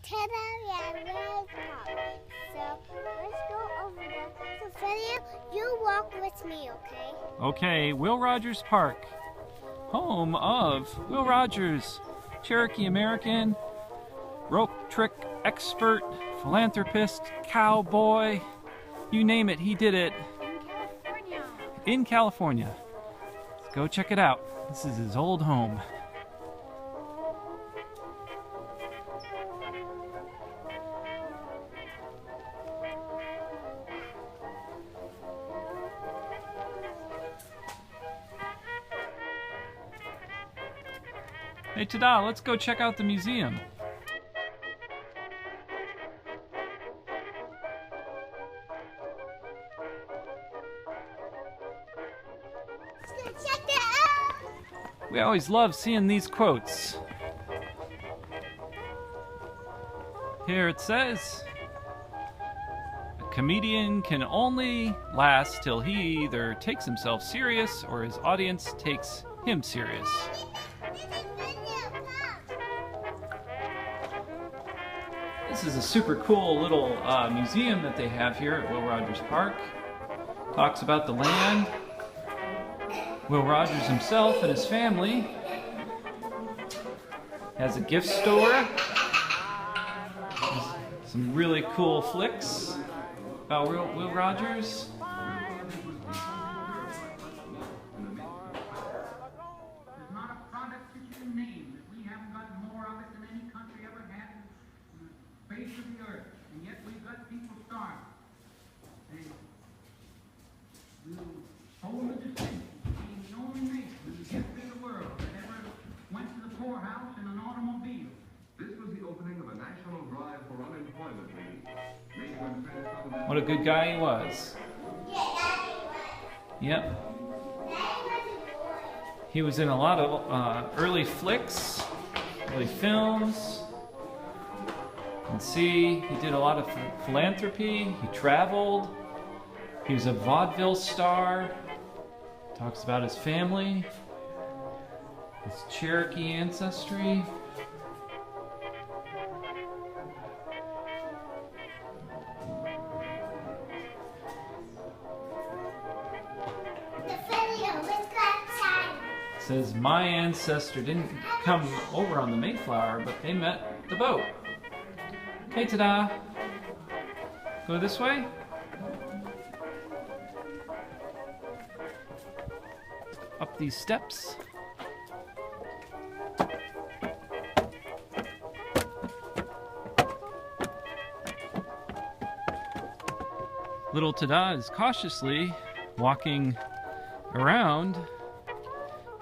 TADA TV. So let's go over there. So Freddie, you walk with me, okay? Okay, Will Rogers Park, home of Will Rogers, Cherokee American, rope trick expert, philanthropist, cowboy, you name it, he did it. In California. Let's go check it out. This is his old home. Hey, Tada, let's go check out the museum. Let's check it out. We always love seeing these quotes. Here it says, a comedian can only last till he either takes himself serious or his audience takes him serious. This is a super cool little museum that they have here at Will Rogers Park. Talks about the land, Will Rogers himself and his family. Has a gift store. Some really cool flicks about Will Rogers. What a good guy he was. Yep. He was in a lot of early flicks, early films. You can see he did a lot of philanthropy. He traveled. He was a vaudeville star. Talks about his family, his Cherokee ancestry. Says my ancestor didn't come over on the Mayflower, but they met the boat. Okay, ta-da. Go this way. Up these steps. Little Tada is cautiously walking around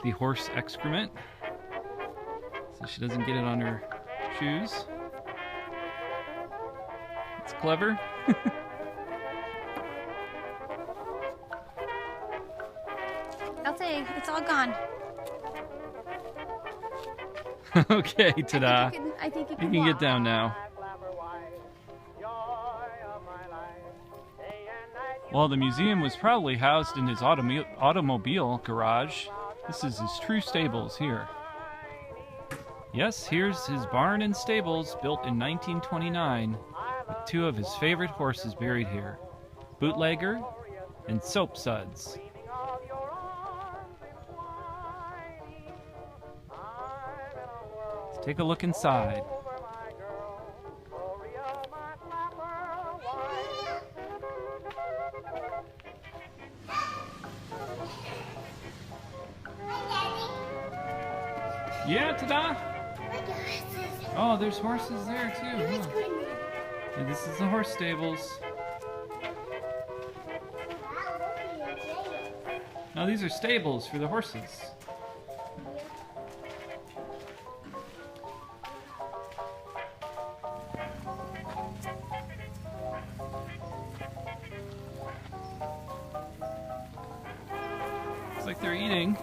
the horse excrement so she doesn't get it on her shoes. It's clever. I'll say it's all gone. Okay, Tada. I think you You can get down now. Well, the museum was probably housed in his automobile garage. This is his true stables here. Yes, here's his barn and stables built in 1929 with two of his favorite horses buried here, Bootlegger and Soap Suds. Let's take a look inside. Yeah, Tada! Oh, there's horses there too. Huh? Yeah, this is the horse stables. No, these are stables for the horses. Looks like they're eating.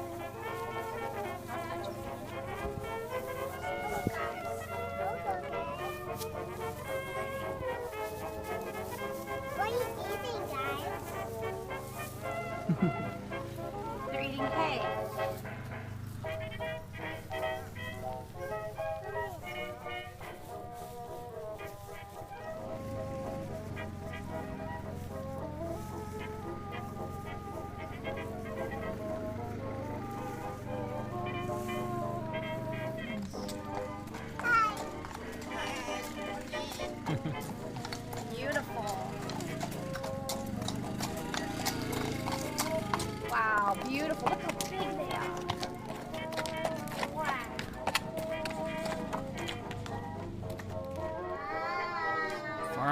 They're eating hay.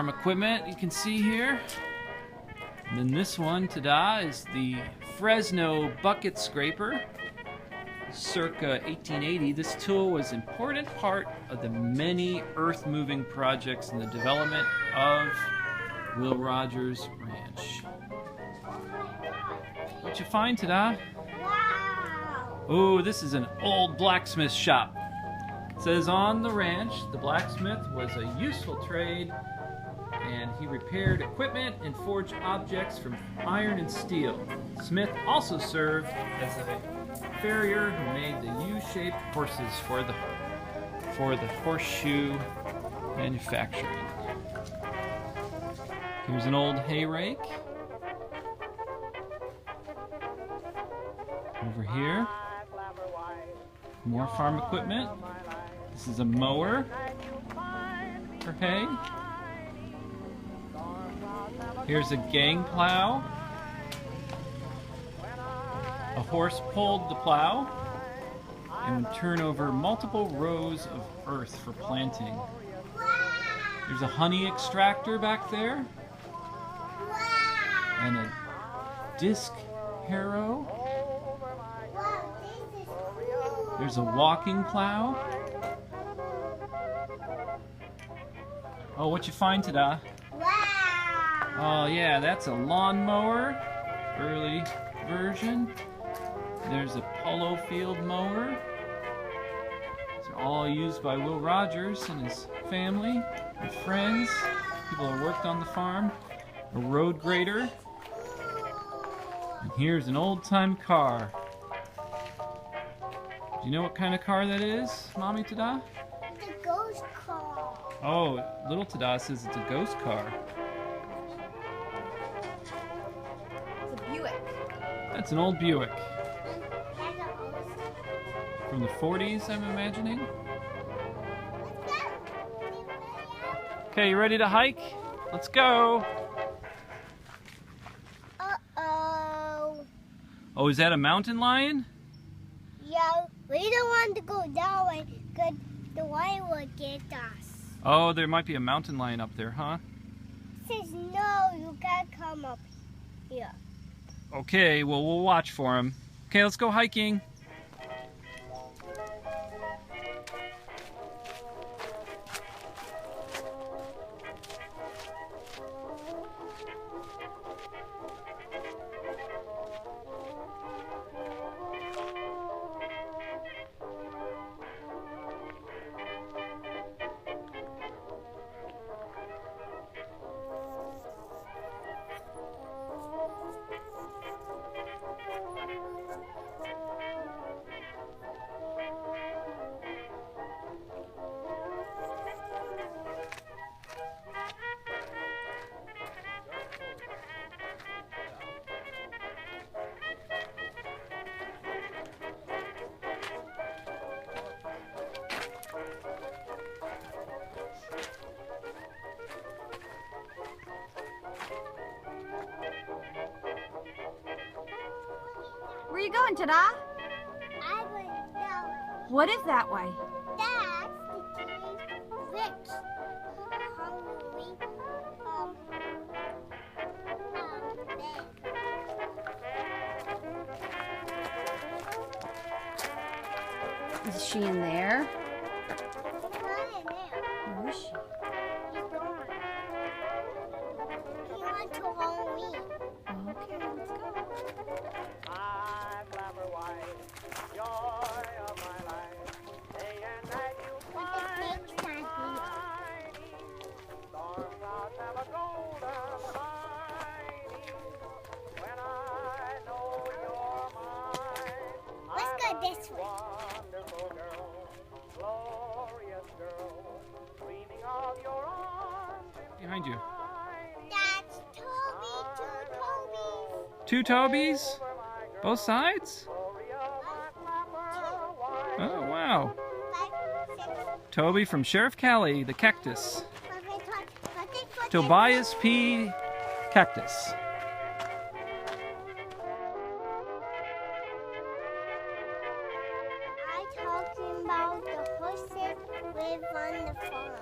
farm equipment you can see here. And then this one, ta-da, is the Fresno bucket scraper. Circa 1880, this tool was an important part of the many earth-moving projects in the development of Will Rogers Ranch. What you find, ta-da? Wow! Oh, this is an old blacksmith shop. It says on the ranch, the blacksmith was a useful trade, and he repaired equipment and forged objects from iron and steel. Smith also served as a farrier who made the U-shaped horses for the horseshoe manufacturing. Here's an old hay rake. Over here, more farm equipment. This is a mower for hay. Here's a gang plow. A horse pulled the plow and would turn over multiple rows of earth for planting. There's a honey extractor back there. And a disc harrow. There's a walking plow. Oh, what you find, ta-da? Oh yeah, that's a lawnmower, early version. There's a polo field mower. These are all used by Will Rogers and his family and friends, people who worked on the farm. A road grader. And here's an old-time car. Do you know what kind of car that is, Mommy ta-da? The ghost car. Oh, little ta-da says it's a ghost car. It's a Buick. That's an old Buick. From the 40s, I'm imagining. Okay, you ready to hike? Let's go. Uh-oh. Oh, is that a mountain lion? Yeah, we don't want to go that way because the lion will get us. Oh, there might be a mountain lion up there, huh? It says no, you can't come up here. Okay, well, we'll watch for him. Okay, let's go hiking. Where are you going, ta-da? I would know. What is that way? That's the rich hungry Is she in there? Not in there. Where is she? He's gone. He went to Halloween. Okay, let's go. Let's go this way. Behind you. That's Toby, Two two Tobys. Tobys? Both sides? Oh, wow. 5, 6, Toby from Sheriff Callie, the cactus. 7, 8, 9, Tobias P. Cactus. I talking about the horses live on the farm.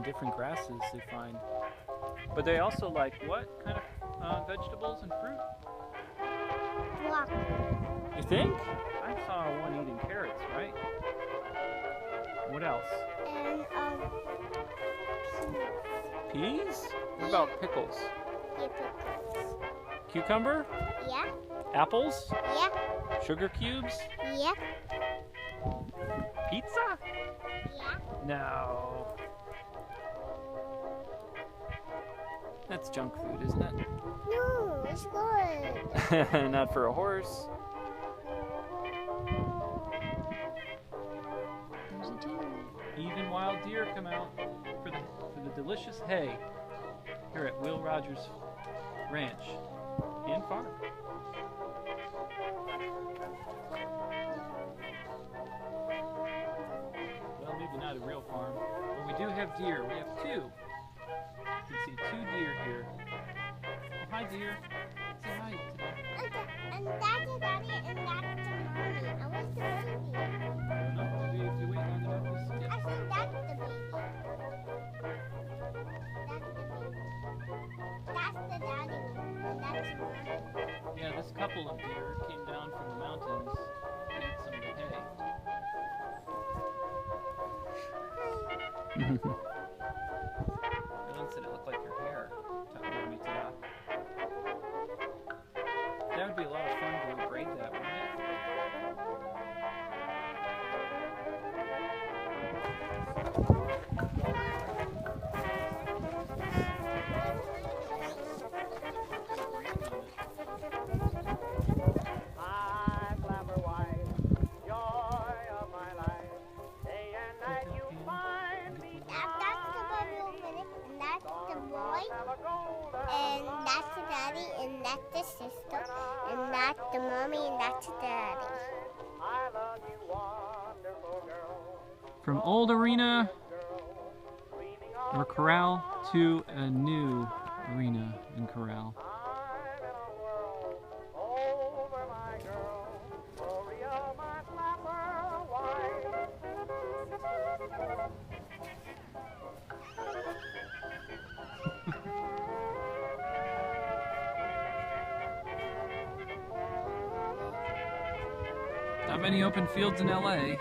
different grasses they find. But they also like what kind of vegetables and fruit? Broccoli. You think? I saw one eating carrots, right? What else? And peas. Peas? What about pickles? Yeah, pickles. Cucumber? Yeah. Apples? Yeah. Sugar cubes? Yeah. Pizza? Yeah. No. That's junk food, isn't it? No, it's good. Not for a horse. There's a deer. Even wild deer come out for the delicious hay here at Will Rogers Ranch and Farm. Well, maybe not a real farm, but we do have deer. We have two. You can see two deer here. Oh, hi, deer. Say hi to them. And that's a daddy and that's the mommy. And where's the baby? I don't know. Maybe if you wait long enough, you'll see it. Actually, that's the baby. That's the daddy and that's the mommy. Yeah, this couple of deer came down from the mountains to eat some of the hay. Vincent, it looked like your hair. Mommy TADA. That would be a lot of fun to braid that, wouldn't it? And that's the daddy, and that's the sister, and that's the mommy, and that's the daddy. From old arena or corral to a new arena and corral. Not many open fields in LA.